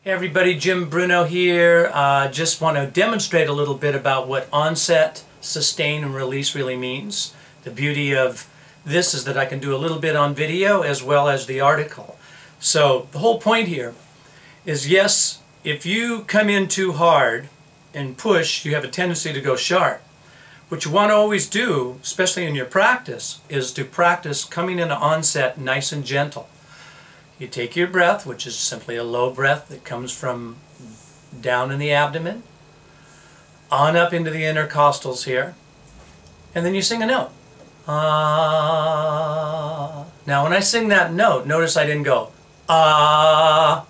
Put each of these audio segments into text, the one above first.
Hey everybody, Jim Bruno here. Just want to demonstrate a little bit about what onset, sustain, and release really means. The beauty of this is that I can do a little bit on video as well as the article. So the whole point here is, yes, if you come in too hard and push, you have a tendency to go sharp. What you want to always do, especially in your practice, is to practice coming into onset nice and gentle. You take your breath, which is simply a low breath that comes from down in the abdomen, on up into the intercostals here, and then you sing a note. Ah. Now when I sing that note, notice I didn't go ah,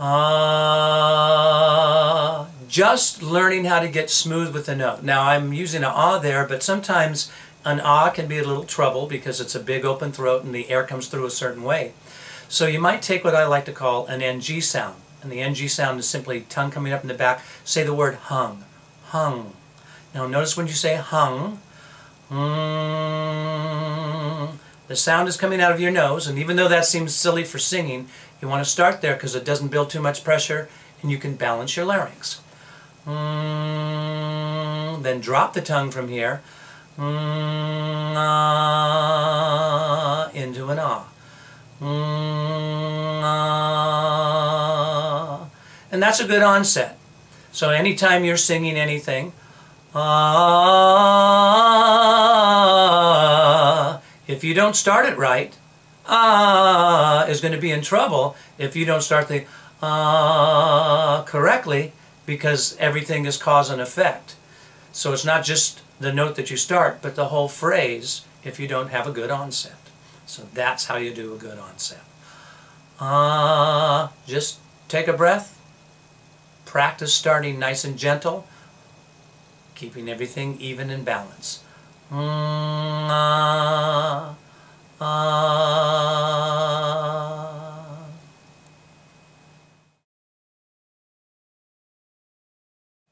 ah. Just learning how to get smooth with the note. Now I'm using an ah there, but sometimes an ah can be a little trouble because it's a big open throat and the air comes through a certain way. So you might take what I like to call an NG sound. And the NG sound is simply tongue coming up in the back. Say the word hung. Hung. Now notice when you say hung, the sound is coming out of your nose, and even though that seems silly for singing, you want to start there because it doesn't build too much pressure and you can balance your larynx. Then drop the tongue from here. Into an ah. And that's a good onset. So anytime you're singing anything, if you don't start it right, is going to be in trouble if you don't start the correctly, because everything is cause and effect. So it's not just the note that you start, but the whole phrase if you don't have a good onset. So that's how you do a good onset. Just take a breath, practice starting nice and gentle, keeping everything even in balance.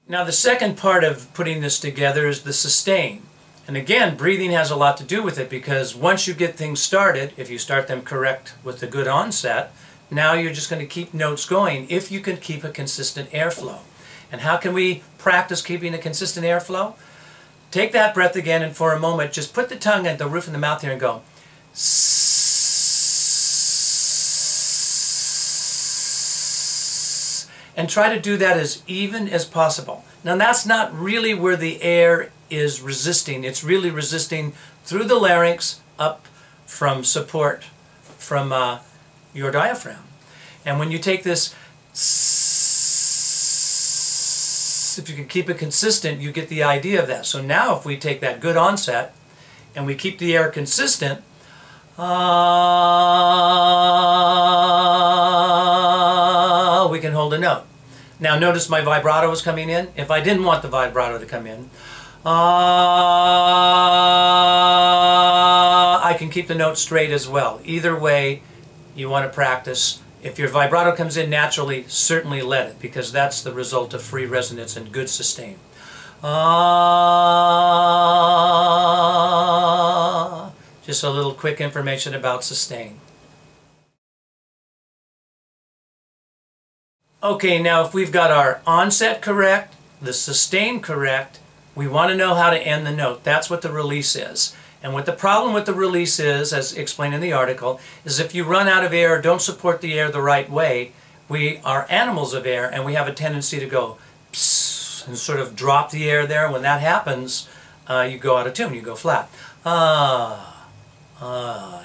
Now the second part of putting this together is the sustain. And again, breathing has a lot to do with it, because once you get things started, if you start them correct with a good onset, now you're just going to keep notes going if you can keep a consistent airflow. And how can we practice keeping a consistent airflow? Take that breath again, and for a moment just put the tongue at the roof of the mouth here and go sss, and try to do that as even as possible. Now that's not really where the air is resisting. It's really resisting through the larynx up from support from your diaphragm. And when you take this sss, if you can keep it consistent, you get the idea of that. So now if we take that good onset and we keep the air consistent, we can hold a note. Now notice my vibrato is coming in. If I didn't want the vibrato to come in, I can keep the note straight as well. Either way you want to practice. If your vibrato comes in naturally, certainly let it, because that's the result of free resonance and good sustain. Just a little quick information about sustain. Okay, now if we've got our onset correct, the sustain correct, we want to know how to end the note. That's what the release is. And what the problem with the release is, as explained in the article, is if you run out of air, don't support the air the right way, we are animals of air and we have a tendency to go psst and sort of drop the air there. When that happens, you go out of tune, you go flat.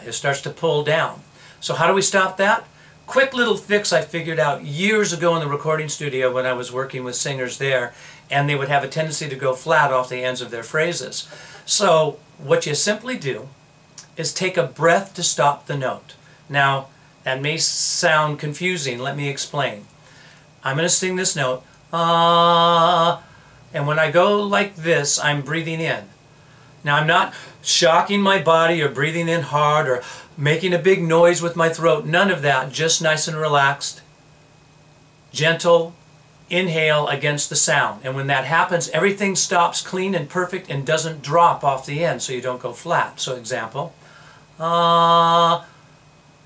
It starts to pull down. So how do we stop that? Quick little fix I figured out years ago in the recording studio when I was working with singers there, and they would have a tendency to go flat off the ends of their phrases. So what you simply do is take a breath to stop the note. Now that may sound confusing. Let me explain. I'm going to sing this note, and when I go like this, I'm breathing in. Now I'm not shocking my body or breathing in hard or making a big noise with my throat. None of that. Just nice and relaxed, gentle inhale against the sound. And when that happens, everything stops clean and perfect and doesn't drop off the end, so you don't go flat. So example, and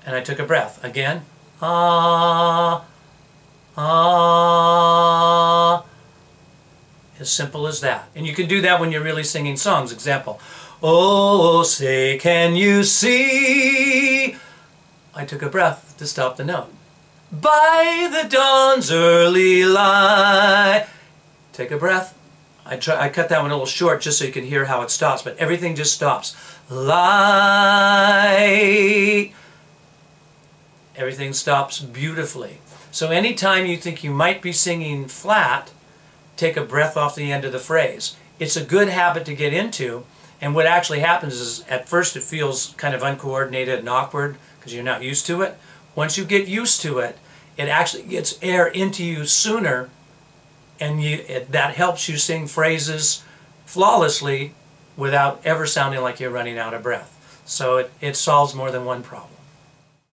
I took a breath. Again, ah, ah. As simple as that. And you can do that when you're really singing songs. Example, oh, say can you see? I took a breath to stop the note. By the dawn's early light. Take a breath. I cut that one a little short just so you can hear how it stops, but everything just stops. Light. Everything stops beautifully. So anytime you think you might be singing flat, take a breath off the end of the phrase. It's a good habit to get into, and what actually happens is at first it feels kind of uncoordinated and awkward because you're not used to it. Once you get used to it, it actually gets air into you sooner, and that helps you sing phrases flawlessly without ever sounding like you're running out of breath. So it solves more than one problem.